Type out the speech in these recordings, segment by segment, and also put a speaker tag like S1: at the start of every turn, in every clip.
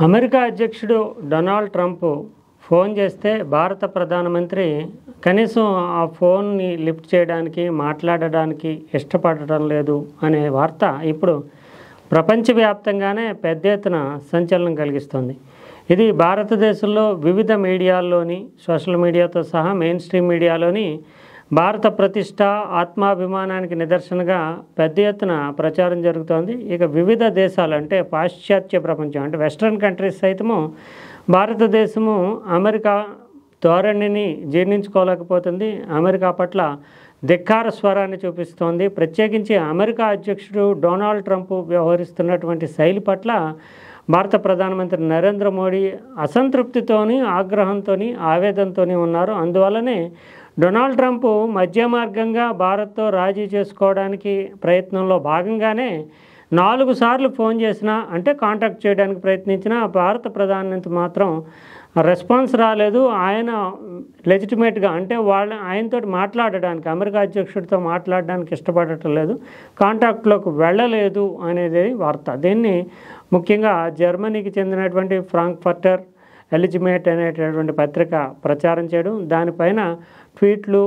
S1: America అధ్యక్షుడు Donald Trump phone చేస్తే భారత ప్రధానమంత్రి కనీసం ఆ ఫోన్ని లిఫ్ట్ చేయడానికి మాట్లాడడానికి ఇష్టపడటం లేదు అనే వార్త ఇప్పుడు ప్రపంచవ్యాప్తంగానే పెద్ద ఎత్తున సంచలనం కలిగిస్తుంది. ఇది భారతదేశంలో వివిధ మీడియాల్లోని సోషల్ మీడియాతో సహా మెయిన్ స్ట్రీమ్ మీడియాలోని భారత ప్రతిష్ట ఆత్మాభిమానానికి నిదర్శనగా పెద్ద ఎత్తున ప్రచారం జరుగుతోంది. ఇక వివిధ దేశాలు అంటే పాశ్చాత్య ప్రపంచం అంటే వెస్ట్రన్ కంట్రీస్ సైతము భారతదేశము అమెరికా ధోరణిని జీర్ణించుకోలేకపోతుంది. అమెరికా పట్ల ధిక్కార స్వరాన్ని చూపిస్తోంది. ప్రత్యేకించి అమెరికా అధ్యక్షుడు డొనాల్డ్ ట్రంప్ వ్యవహరిస్తున్నటువంటి శైలి పట్ల భారత ప్రధానమంత్రి నరేంద్ర మోడీ అసంతృప్తితోని ఆగ్రహంతోని ఆవేదనతోని ఉన్నారు. అందువల్లనే డొనాల్డ్ ట్రంప్ మధ్య మార్గంగా భారత్తో రాజీ చేసుకోవడానికి ప్రయత్నంలో భాగంగానే 4 సార్లు ఫోన్ చేసినా అంటే కాంటాక్ట్ చేయడానికి ప్రయత్నించినా భారత ప్రధానమంత్రి మాత్రం రెస్పాన్స్ రాలేదు. ఆయన లెజిటిమేట్గా అంటే ఆయనతో మాట్లాడడానికి అమెరికా అధ్యక్షుడితో మాట్లాడడానికి ఇష్టపడటం లేదు, కాంటాక్ట్లోకి వెళ్ళలేదు అనేది వార్త. దీన్ని ముఖ్యంగా జర్మనీకి చెందినటువంటి ఫ్రాంక్ఫర్టర్ ఎలిజిమేట్ అనేటటువంటి పత్రిక ప్రచారం చేయడం, దానిపైన ట్వీట్లు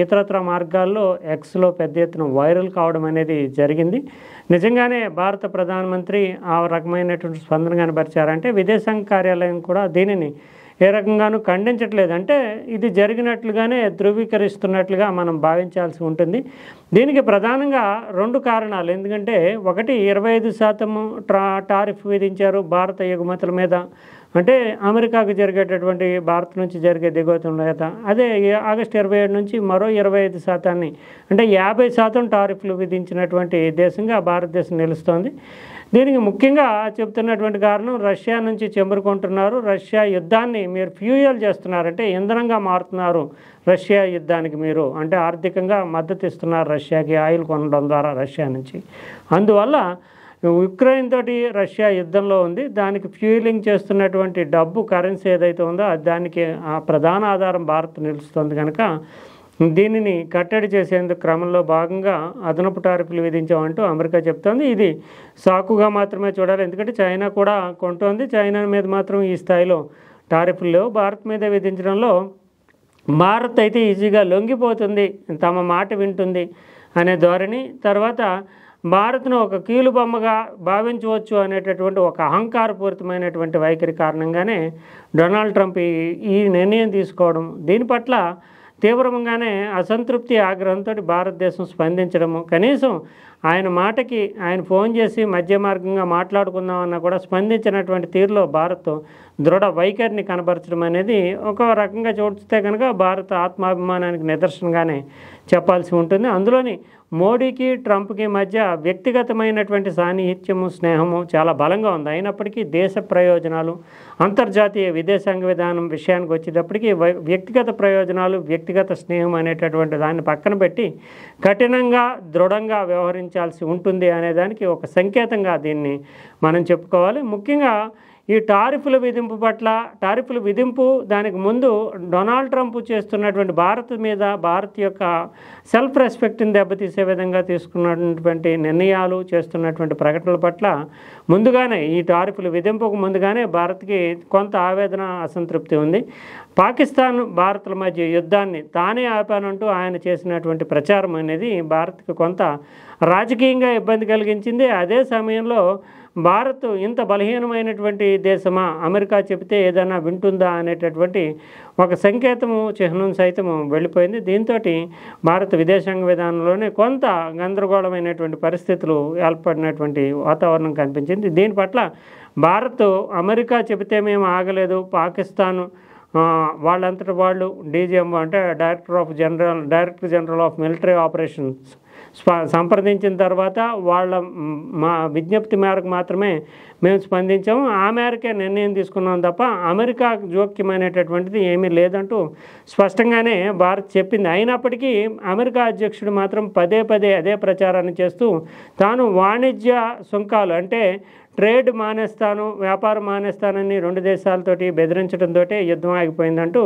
S1: ఇతరత్ర మార్గాల్లో ఎక్స్లో పెద్ద ఎత్తున వైరల్ కావడం అనేది జరిగింది. నిజంగానే భారత ప్రధానమంత్రి ఆ రకమైనటువంటి స్పందన కనబరిచారంటే విదేశాంగ కార్యాలయం కూడా దీనిని ఏ రకంగానూ ఖండించట్లేదు. అంటే ఇది జరిగినట్లుగానే ధృవీకరిస్తున్నట్లుగా మనం భావించాల్సి ఉంటుంది. దీనికి ప్రధానంగా 2 కారణాలు. ఎందుకంటే ఒకటి 25% టారిఫ్ విధించారు భారత ఎగుమతుల మీద, అంటే అమెరికాకు జరిగేటటువంటి భారత్ నుంచి జరిగే దిగుమతుల మీద. అదే ఆగస్టు 27 నుంచి మరో 25% అంటే 50% టారిఫ్లు విధించినటువంటి దేశంగా భారతదేశం నిలుస్తోంది. దీనికి ముఖ్యంగా చెప్తున్నటువంటి కారణం రష్యా నుంచి చెంబురుకుంటున్నారు, రష్యా యుద్ధాన్ని మీరు ఫ్యూయల్ చేస్తున్నారంటే ఇంధనంగా మారుతున్నారు రష్యా యుద్ధానికి మీరు, అంటే ఆర్థికంగా మద్దతు ఇస్తున్నారు రష్యాకి ఆయిల్ కొనడం ద్వారా రష్యా నుంచి. అందువల్ల ఉక్రెయిన్ తోటి రష్యా యుద్ధంలో ఉంది, దానికి ఫ్యూయలింగ్ చేస్తున్నటువంటి డబ్బు కరెన్సీ ఏదైతే ఉందో దానికి ఆ ప్రధాన ఆధారం భారత్ నిలుస్తుంది. కనుక దీనిని కట్టడి చేసేందుకు క్రమంలో భాగంగా అదనపు టారిఫ్లు విధించామంటూ అమెరికా చెప్తోంది. ఇది సాకుగా మాత్రమే చూడాలి, ఎందుకంటే చైనా కూడా కొంటోంది. చైనా మీద మాత్రం ఈ స్థాయిలో టారిఫ్లు లేవు. భారత్ మీద విధించడంలో భారత్ అయితే ఈజీగా లొంగిపోతుంది, తమ మాట వింటుంది అనే ధోరణి, తర్వాత భారత్ను ఒక కీలుబొమ్మగా భావించవచ్చు అనేటటువంటి ఒక అహంకారపూరితమైనటువంటి వైఖరి కారణంగానే డొనాల్డ్ ట్రంప్ ఈ నిర్ణయం తీసుకోవడం, దీని పట్ల తీవ్రంగానే అసంతృప్తి ఆగ్రహంతో భారతదేశం స్పందించడము, కనీసం ఆయన మాటకి ఆయన ఫోన్ చేసి మధ్య మార్గంగా మాట్లాడుకుందామన్నా కూడా స్పందించినటువంటి తీరులో భారత్ దృఢ వైఖరిని కనబరచడం అనేది ఒక రకంగా చూస్తే కనుక భారత ఆత్మాభిమానానికి నిదర్శనంగానే చెప్పాల్సి ఉంటుంది. అందులోని మోడీకి ట్రంప్కి మధ్య వ్యక్తిగతమైనటువంటి సాన్నిహిత్యము స్నేహము చాలా బలంగా ఉంది. అయినప్పటికీ దేశ ప్రయోజనాలు అంతర్జాతీయ విదేశాంగ విధానం విషయానికి వచ్చేటప్పటికీ వ్యక్తిగత ప్రయోజనాలు వ్యక్తిగత స్నేహం అనేటటువంటి దాన్ని పక్కన పెట్టి కఠినంగా దృఢంగా వ్యవహరించాల్సి ఉంటుంది అనేదానికి ఒక సంకేతంగా దీన్ని మనం చెప్పుకోవాలి. ముఖ్యంగా ఈ టారిఫ్ల విధింపు పట్ల టారిఫ్ల విధింపు దానికి ముందు డొనాల్డ్ ట్రంప్ చేస్తున్నటువంటి భారత్ మీద భారత్ యొక్క సెల్ఫ్ రెస్పెక్ట్ని దెబ్బతీసే విధంగా తీసుకున్నటువంటి నిర్ణయాలు చేస్తున్నటువంటి ప్రకటనల పట్ల ముందుగానే ఈ టారిఫ్ల విధింపుకు ముందుగానే భారత్కి కొంత ఆవేదన అసంతృప్తి ఉంది. పాకిస్తాన్ భారత్ల మధ్య యుద్ధాన్ని తానే ఆపానంటూ ఆయన చేసినటువంటి ప్రచారం అనేది భారత్కి కొంత రాజకీయంగా ఇబ్బంది కలిగించింది. అదే సమయంలో భారత్ ఇంత బలహీనమైనటువంటి దేశమా, అమెరికా చెబితే ఏదైనా వింటుందా అనేటటువంటి ఒక సంకేతము చిహ్నం సైతము వెళ్ళిపోయింది. దీంతో భారత విదేశాంగ విధానంలోనే కొంత గందరగోళమైనటువంటి పరిస్థితులు ఏర్పడినటువంటి వాతావరణం కనిపించింది. దీని పట్ల భారత్ అమెరికా చెబితే మేము ఆగలేదు, పాకిస్తాన్ వాళ్ళంతటి వాళ్ళు డీజీఎం అంటే director general of military operations సంప్రదించిన తర్వాత మా విజ్ఞప్తి మేరకు మాత్రమే మేము స్పందించాము, ఆ మేరకే నిర్ణయం తీసుకున్నాం తప్ప అమెరికా జోక్యం అనేటటువంటిది ఏమీ లేదంటూ స్పష్టంగానే భారత్ చెప్పింది. అయినప్పటికీ అమెరికా అధ్యక్షుడు మాత్రం పదే అదే ప్రచారాన్ని చేస్తూ తాను వాణిజ్య సుంకాలు అంటే ట్రేడ్ మానేస్తాను, వ్యాపారం మానేస్తానని 2 దేశాలతోటి బెదిరించడంతో యుద్ధం ఆగిపోయిందంటూ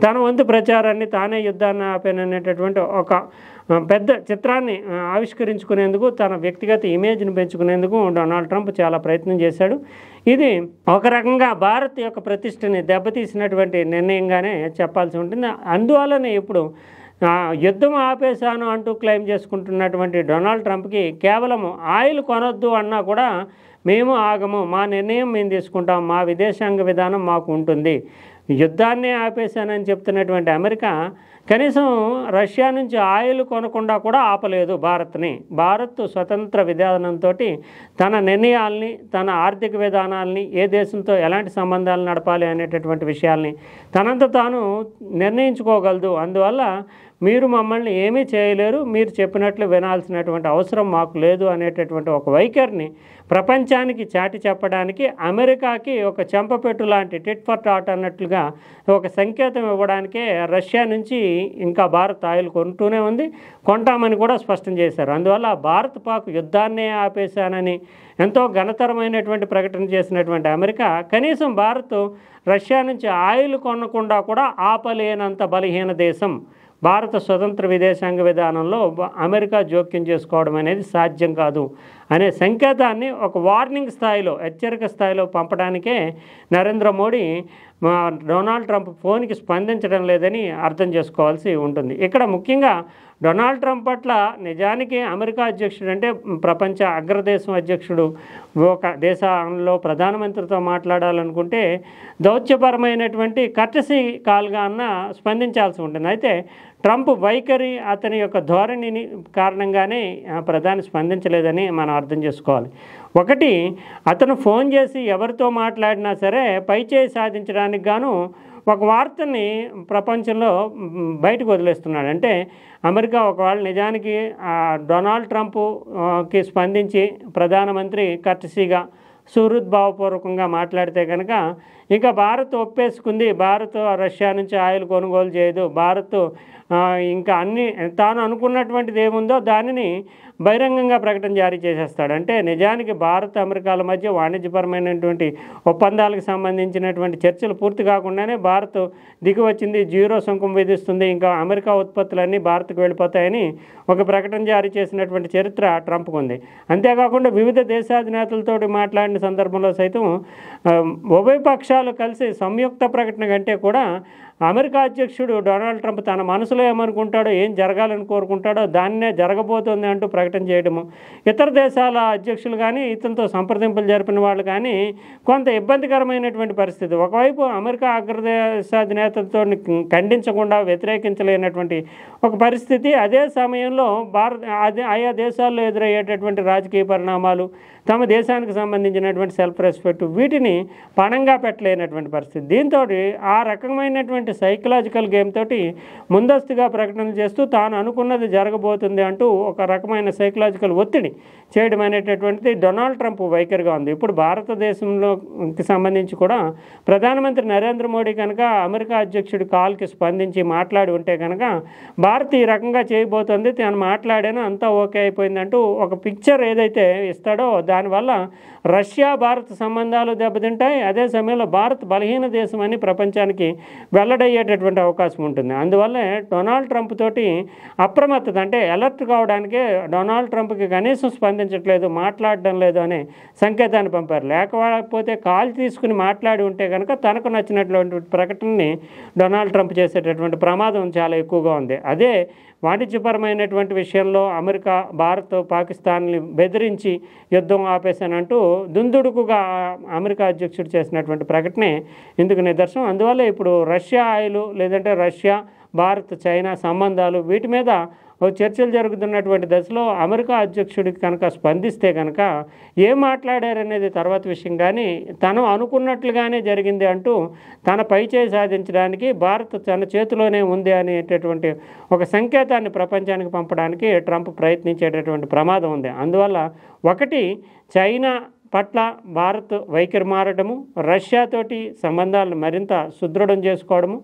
S1: తన వంతు ప్రచారాన్ని తానే యుద్ధాన్ని ఆపాననేటటువంటి ఒక పెద్ద చిత్రాన్ని ఆవిష్కరించుకునేందుకు, తన వ్యక్తిగత ఇమేజ్ని పెంచుకునేందుకు డొనాల్డ్ ట్రంప్ చాలా ప్రయత్నం చేశాడు. ఇది ఒక రకంగా భారత్ యొక్క ప్రతిష్టని దెబ్బతీసినటువంటి నిర్ణయంగానే చెప్పాల్సి ఉంటుంది. అందువల్లనే ఇప్పుడు యుద్ధం ఆపేశాను అంటూ క్లెయిమ్ చేసుకుంటున్నటువంటి డొనాల్డ్ ట్రంప్కి కేవలం ఆయిల్ కొనొద్దు అన్నా కూడా మేము ఆగము, మా నిర్ణయం మేము తీసుకుంటాం, మా విదేశాంగ విధానం మాకు ఉంటుంది. యుద్ధాన్నే ఆపేశానని చెప్తున్నటువంటి అమెరికా కనీసం రష్యా నుంచి ఆయిల్ కొనకుండా కూడా ఆపలేదు భారత్ని. భారత్ స్వతంత్ర విధానంతో తన నిర్ణయాల్ని, తన ఆర్థిక విధానాల్ని, ఏ దేశంతో ఎలాంటి సంబంధాలు నడపాలి అనేటటువంటి విషయాల్ని తనంత తాను నిర్ణయించుకోగలదు. అందువల్ల మీరు మమ్మల్ని ఏమీ చేయలేరు, మీరు చెప్పినట్లు వినాల్సినటువంటి అవసరం మాకు లేదు అనేటటువంటి ఒక వైఖరిని ప్రపంచానికి చాటి చెప్పడానికి, అమెరికాకి ఒక చెంపపెట్టు లాంటి టిట్ ఫర్ టాట్ అన్నట్లుగా ఒక సంకేతం ఇవ్వడానికే రష్యా నుంచి ఇంకా భారత్ ఆయిల్ కొంటూనే ఉంది, కొంటామని కూడా స్పష్టం చేశారు. అందువల్ల భారత్ పాక్ యుద్ధాన్నే ఆపేశానని ఎంతో ఘనతరమైనటువంటి ప్రకటన చేసినటువంటి అమెరికా కనీసం భారత్ రష్యా నుంచి ఆయిల్ కొనకుండా కూడా ఆపలేనంత బలహీన దేశం. భారత స్వతంత్ర విదేశాంగ విధానంలో అమెరికా జోక్యం చేసుకోవడం అనేది సాధ్యం కాదు అనే సంకేతాన్ని ఒక వార్నింగ్ స్థాయిలో, హెచ్చరిక స్థాయిలో పంపడానికే నరేంద్ర మోడీ డొనాల్డ్ ట్రంప్ ఫోన్కి స్పందించడం లేదని అర్థం చేసుకోవాల్సి ఉంటుంది. ఇక్కడ ముఖ్యంగా డొనాల్డ్ ట్రంప్ పట్ల నిజానికి అమెరికా అధ్యక్షుడు అంటే ప్రపంచ అగ్రదేశం అధ్యక్షుడు ఒక దేశంలో ప్రధానమంత్రితో మాట్లాడాలనుకుంటే దౌత్యపరమైనటువంటి కర్టసీ కాల్గా అన్న స్పందించాల్సి ఉంటుంది. అయితే ట్రంప్ వైఖరి, అతని యొక్క ధోరణిని కారణంగానే ప్రధాని స్పందించలేదని మనం అర్థం చేసుకోవాలి. ఒకటి, అతను ఫోన్ చేసి ఎవరితో మాట్లాడినా సరే పైచేయి సాధించడానికి గాను ఒక వార్తని ప్రపంచంలో బయటకు వదిలేస్తున్నాడు. అంటే అమెరికా ఒకవేళ నిజానికి డొనాల్డ్ ట్రంప్కి స్పందించి ప్రధానమంత్రి కర్టసీగా సుహృద్భావపూర్వకంగా మాట్లాడితే కనుక ఇంకా భారత్ ఒప్పేసుకుంది, భారత్ రష్యా నుంచి ఆయిల్ కొనుగోలు చేయదు, భారత్ ఇంకా అన్ని తాను అనుకున్నటువంటిది ఏముందో దానిని బహిరంగంగా ప్రకటన జారీ చేసేస్తాడు. అంటే నిజానికి భారత్ అమెరికాల మధ్య వాణిజ్యపరమైనటువంటి ఒప్పందాలకు సంబంధించినటువంటి చర్చలు పూర్తి కాకుండానే భారత్ దిగి వచ్చింది, 0 సుంకం విధిస్తుంది, ఇంకా అమెరికా ఉత్పత్తులన్నీ భారత్కు వెళ్ళిపోతాయని ఒక ప్రకటన జారీ చేసినటువంటి చరిత్ర ట్రంప్కు ఉంది. అంతేకాకుండా వివిధ దేశాధినేతలతో మాట్లాడిన సందర్భంలో సైతం ఉభయ పక్షాలు కలిసి సంయుక్త ప్రకటన కంటే కూడా అమెరికా అధ్యక్షుడు డొనాల్డ్ ట్రంప్ తన మనసులో ఏమనుకుంటాడో, ఏం జరగాలని కోరుకుంటాడో దాన్నే జరగబోతోంది అంటూ ప్రకటన చేయడము, ఇతర దేశాల అధ్యక్షులు కానీ ఇతనితో సంప్రదింపులు జరిపిన వాళ్ళు కానీ కొంత ఇబ్బందికరమైనటువంటి పరిస్థితి. ఒకవైపు అమెరికా అగ్రదేశాధినేతలతో ఖండించకుండా వ్యతిరేకించలేనటువంటి ఒక పరిస్థితి, అదే సమయంలో ఆయా దేశాల్లో ఎదురయ్యేటటువంటి రాజకీయ పరిణామాలు, తమ దేశానికి సంబంధించినటువంటి సెల్ఫ్ రెస్పెక్ట్, వీటిని పణంగా పెట్టలేనటువంటి పరిస్థితి. దీంతో ఆ రకమైనటువంటి సైకలాజికల్ గేమ్ తోటి ముందస్తుగా ప్రకటనలు చేస్తూ తాను అనుకున్నది జరగబోతుంది అంటూ ఒక రకమైన సైకలాజికల్ ఒత్తిడి చేయడం అనేటటువంటిది డొనాల్డ్ ట్రంప్ వైఖరిగా ఉంది. ఇప్పుడు భారతదేశంలోకి సంబంధించి కూడా ప్రధానమంత్రి నరేంద్ర మోడీ కనుక అమెరికా అధ్యక్షుడి కాల్కి స్పందించి మాట్లాడి ఉంటే కనుక భారత్ ఈ రకంగా చేయబోతుంది, తాను మాట్లాడాను అంతా ఓకే అయిపోయిందంటూ ఒక పిక్చర్ ఏదైతే ఇస్తాడో దానివల్ల రష్యా భారత్ సంబంధాలు దెబ్బతింటాయి. అదే సమయంలో భారత్ బలహీన దేశం అని ప్రపంచానికి వెల్లడయ్యేటటువంటి అవకాశం ఉంటుంది. అందువల్ల డొనాల్డ్ ట్రంప్ తోటి అప్రమత్తత అంటే అలర్ట్ కావడానికే డొనాల్డ్ ట్రంప్కి కనీసం స్పందించట్లేదు, మాట్లాడడం లేదు అనే సంకేతాన్ని పంపారు. లేకపోతే కాల్ తీసుకుని మాట్లాడి ఉంటే కనుక తనకు నచ్చినటువంటి ప్రకటనని డొనాల్డ్ ట్రంప్ చేసేటటువంటి ప్రమాదం చాలా ఎక్కువగా ఉంది. అదే వాణిజ్యపరమైనటువంటి విషయంలో అమెరికా భారత్ పాకిస్తాన్ని బెదిరించి యుద్ధం ఆపేశానంటూ దుందుడుకుగా అమెరికా అధ్యక్షుడు చేసినటువంటి ప్రకటనే ఇందుకు నిదర్శనం. అందువల్ల ఇప్పుడు రష్యా ఆయిల్ లేదంటే రష్యా భారత్ చైనా సంబంధాలు వీటి మీద చర్చలు జరుగుతున్నటువంటి దశలో అమెరికా అధ్యక్షుడికి కనుక స్పందిస్తే కనుక ఏం మాట్లాడారనేది తర్వాత విషయం, కానీ తను అనుకున్నట్లుగానే జరిగింది అంటూ తన పైచేయి సాధించడానికి భారత్ తన చేతిలోనే ఉంది అనేటటువంటి ఒక సంకేతాన్ని ప్రపంచానికి పంపడానికి ట్రంప్ ప్రయత్నించేటటువంటి ప్రమాదం ఉంది. అందువల్ల ఒకటి, చైనా పట్ల భారత్ వైఖరి మారడము, రష్యాతోటి సంబంధాలను మరింత సుదృఢం చేసుకోవడము,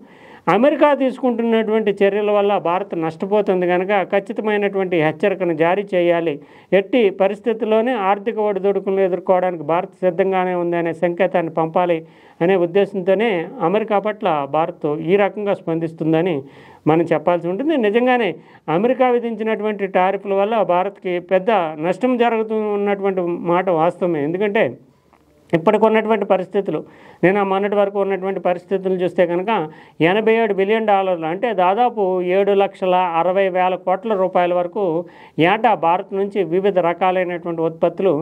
S1: అమెరికా తీసుకుంటున్నటువంటి చర్యల వల్ల భారత్ నష్టపోతుంది కనుక ఖచ్చితమైనటువంటి హెచ్చరికను జారీ చేయాలి, ఎట్టి పరిస్థితుల్లోనే ఆర్థిక ఒడిదుడుకులను ఎదుర్కోవడానికి భారత్ సిద్ధంగానే ఉందనే సంకేతాన్ని పంపాలి అనే ఉద్దేశంతోనే అమెరికా పట్ల భారత్ ఈ రకంగా స్పందిస్తుందని మనం చెప్పాల్సి ఉంటుంది. నిజంగానే అమెరికా విధించినటువంటి టారిఫ్ల వల్ల భారత్కి పెద్ద నష్టం జరుగుతున్నటువంటి మాట వాస్తవమే. ఎందుకంటే ఇప్పటికి ఉన్నటువంటి పరిస్థితులు, నేను మొన్నటి వరకు ఉన్నటువంటి పరిస్థితులు చూస్తే కనుక $87 బిలియన్, అంటే దాదాపు 7,60,000 కోట్ల రూపాయల వరకు ఏటా భారత్ నుంచి వివిధ రకాలైనటువంటి ఉత్పత్తులు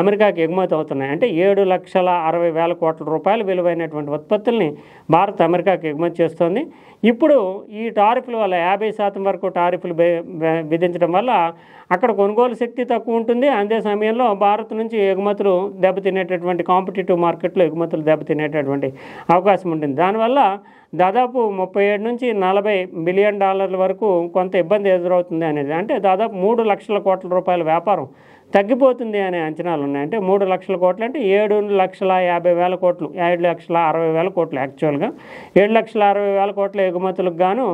S1: అమెరికాకి ఎగుమతి అవుతున్నాయి. అంటే 7,60,000 కోట్ల రూపాయలు విలువైనటువంటి ఉత్పత్తుల్ని భారత్ అమెరికాకి ఎగుమతి చేస్తోంది. ఇప్పుడు ఈ టారిఫ్ల వల్ల 50% వరకు టారిఫ్లు విధించడం వల్ల అక్కడ కొనుగోలు శక్తి తక్కువ ఉంటుంది. అదే సమయంలో భారత్ నుంచి ఎగుమతులు దెబ్బతినేటటువంటి కాంపిటేటివ్ మార్కెట్లో ఎగుమతులు దెబ్బతినేటటువంటి అవకాశం ఉంటుంది. దానివల్ల దాదాపు 37 నుంచి 40 బిలియన్ డాలర్ల వరకు కొంత ఇబ్బంది ఎదురవుతుంది అనేది, అంటే దాదాపు 3 లక్షల కోట్ల రూపాయల వ్యాపారం తగ్గిపోతుంది అనే అంచనాలు ఉన్నాయి. అంటే 3 లక్షల కోట్లు అంటే 7,50,000 కోట్లు, 7,60,000 కోట్లు, యాక్చువల్గా 7,60,000 కోట్ల ఎగుమతులకు గాను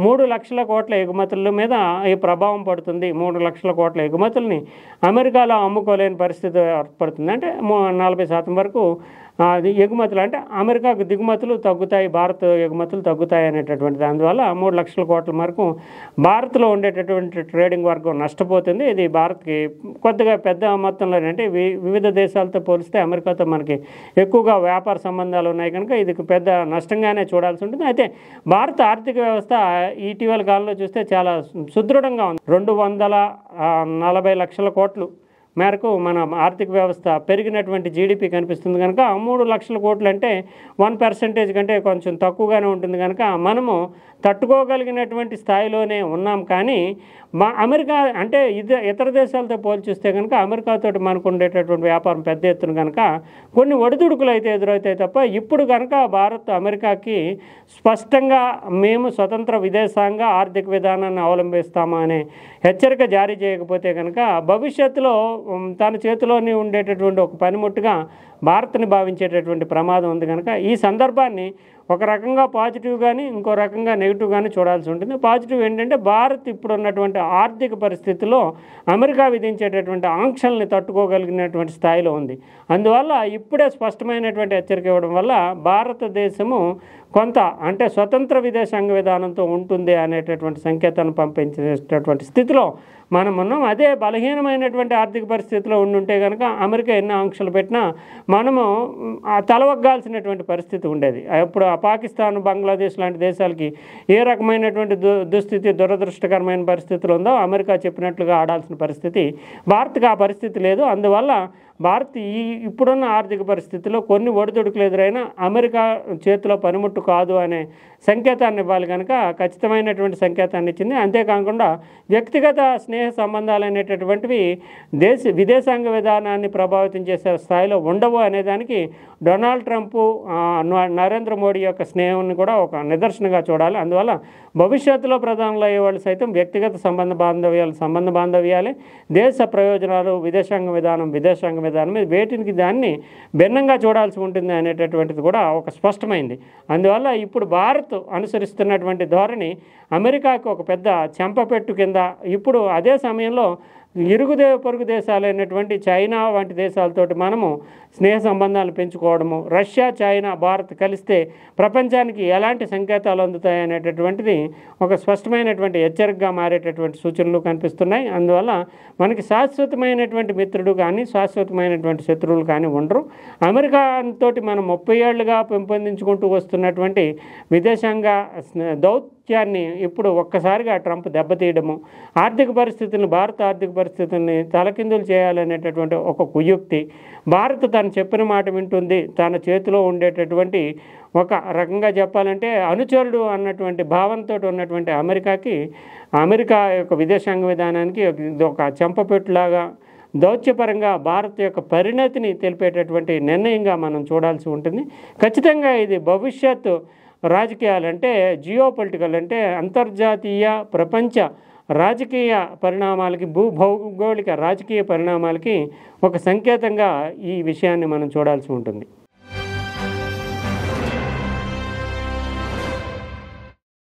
S1: 3 లక్షల కోట్ల ఎగుమతుల మీద ఈ ప్రభావం పడుతుంది. 3 లక్షల కోట్ల ఎగుమతుల్ని అమెరికాలో అమ్ముకోలేని పరిస్థితి ఏర్పడుతుంది. అంటే 40% వరకు అది ఎగుమతులు, అంటే అమెరికాకు దిగుమతులు తగ్గుతాయి, భారత్ ఎగుమతులు తగ్గుతాయి అనేటటువంటిది. అందువల్ల 3 లక్షల కోట్ల వరకు భారత్లో ఉండేటటువంటి ట్రేడింగ్ వర్గం నష్టపోతుంది. ఇది భారత్కి కొద్దిగా పెద్ద మొత్తంలో, అంటే వివిధ దేశాలతో పోలిస్తే అమెరికాతో మనకి ఎక్కువగా వ్యాపార సంబంధాలు ఉన్నాయి కనుక ఇది పెద్ద నష్టంగానే చూడాల్సి ఉంటుంది. అయితే భారత ఆర్థిక వ్యవస్థ ఇటీవల కాలంలో చూస్తే చాలా సుదృఢంగా ఉంది. 240 లక్షల కోట్లు మేరకు మన ఆర్థిక వ్యవస్థ పెరిగినటువంటి జీడిపి కనిపిస్తుంది కనుక 3 లక్షల కోట్లు అంటే 1% కంటే కొంచెం తక్కువగానే ఉంటుంది కనుక మనము తట్టుకోగలిగినటువంటి స్థాయిలోనే ఉన్నాం. కానీ అమెరికా అంటే ఇతర దేశాలతో పోల్చి చూస్తే కనుక అమెరికాతో మనకు ఉండేటటువంటి వ్యాపారం పెద్ద ఎత్తున కనుక కొన్ని ఒడిదుడుకులు అయితే ఎదురవుతాయి తప్ప, ఇప్పుడు కనుక భారత్ అమెరికాకి స్పష్టంగా మేము స్వతంత్ర విదేశాంగ ఆర్థిక విధానాన్ని అవలంబిస్తాము అనే హెచ్చరిక జారీ చేయకపోతే కనుక భవిష్యత్తులో తన చేతిలోని ఉండేటటువంటి ఒక పనిముట్టుగా భారత్ని భావించేటటువంటి ప్రమాదం ఉంది కనుక ఈ సందర్భాన్ని ఒక రకంగా పాజిటివ్ కానీ ఇంకో రకంగా నెగిటివ్ కానీ చూడాల్సి ఉంటుంది. పాజిటివ్ ఏంటంటే భారత్ ఇప్పుడు ఉన్నటువంటి ఆర్థిక పరిస్థితుల్లో అమెరికా విధించేటటువంటి ఆంక్షల్ని తట్టుకోగలిగినటువంటి స్థాయిలో ఉంది. అందువల్ల ఇప్పుడే స్పష్టమైనటువంటి హెచ్చరిక ఇవ్వడం వల్ల భారతదేశము కొంత అంటే స్వతంత్ర విదేశాంగ విధానంతో ఉంటుంది అనేటటువంటి సంకేతాన్ని పంపించేటటువంటి స్థితిలో మనం ఉన్నాం. అదే బలహీనమైనటువంటి ఆర్థిక పరిస్థితిలో ఉండుంటే కనుక అమెరికా ఎన్ని ఆంక్షలు పెట్టినా మనము తలవగ్గాల్సినటువంటి పరిస్థితి ఉండేది. ఇప్పుడు పాకిస్తాన్, బంగ్లాదేశ్ లాంటి దేశాలకి ఏ రకమైనటువంటి దుస్థితి, దురదృష్టకరమైన పరిస్థితులు ఉందో అమెరికా చెప్పినట్లుగా ఆడాల్సిన పరిస్థితి భారత్కి ఆ పరిస్థితి లేదు. అందువల్ల భారత్ ఇప్పుడున్న ఆర్థిక పరిస్థితిలో కొన్ని ఒడిదుడుకులు ఎదురైనా అమెరికా చేతిలో పనిముట్టు కాదు అనే సంకేతాన్ని ఇవ్వాలి కనుక ఖచ్చితమైనటువంటి సంకేతాన్ని ఇచ్చింది. అంతేకాకుండా వ్యక్తిగత స్నేహ సంబంధాలు అనేటటువంటివి విదేశాంగ విధానాన్ని ప్రభావితం చేసే స్థాయిలో ఉండవు అనేదానికి డొనాల్డ్ ట్రంప్, నరేంద్ర మోడీ యొక్క స్నేహాన్ని కూడా ఒక నిదర్శనగా చూడాలి. అందువల్ల భవిష్యత్తులో ప్రధానులు అయ్యేవాళ్ళు సైతం వ్యక్తిగత సంబంధ బాంధవ్యాలే, దేశ ప్రయోజనాలు, విదేశాంగ విధానం మీద వేటికి దాన్ని భిన్నంగా చూడాల్సి ఉంటుంది అనేటటువంటిది కూడా ఒక స్పష్టమైంది. అందువల్ల ఇప్పుడు భారత్ అనుసరిస్తున్నటువంటి ధోరణి అమెరికాకు ఒక పెద్ద చెంపపెట్టు కింద. ఇప్పుడు అదే సమయంలో పొరుగు దేశాలైనటువంటి చైనా వంటి దేశాలతోటి మనము స్నేహ సంబంధాలు పెంచుకోవడము, రష్యా, చైనా, భారత్ కలిస్తే ప్రపంచానికి ఎలాంటి సంకేతాలు అందుతాయి అనేటటువంటిది ఒక స్పష్టమైనటువంటి హెచ్చరికగా మారేటటువంటి సూచనలు కనిపిస్తున్నాయి. అందువల్ల మనకి శాశ్వతమైనటువంటి మిత్రుడు కానీ శాశ్వతమైనటువంటి శత్రువులు కానీ ఉండరు. అమెరికాతోటి మనం 30 ఏళ్లుగా పెంపొందించుకుంటూ వస్తున్నటువంటి విదేశాంగ దౌత్యాన్ని ఇప్పుడు ఒక్కసారిగా ట్రంప్ దెబ్బతీయడము, భారత ఆర్థిక పరిస్థితుల్ని తలకిందులు చేయాలనేటటువంటి ఒక కుయుక్తి, భారత్ తను చెప్పిన మాట వింటుంది, తన చేతిలో ఉండేటటువంటి ఒక రకంగా చెప్పాలంటే అనుచరుడు అన్నటువంటి భావంతో ఉన్నటువంటి అమెరికా యొక్క విదేశాంగ విధానానికి ఒక చెంపపెట్టులాగా దౌత్యపరంగా భారత్ యొక్క పరిణతిని తెలిపేటటువంటి నిర్ణయంగా మనం చూడాల్సి ఉంటుంది. ఖచ్చితంగా ఇది భవిష్యత్తు రాజకీయాలంటే జియోపొలిటికల్ అంటే అంతర్జాతీయ ప్రపంచ రాజకీయ పరిణామాలకి, భౌగోళిక రాజకీయ పరిణామాలకి ఒక సంకేతంగా ఈ విషయాన్ని మనం చూడాల్సి ఉంటుంది.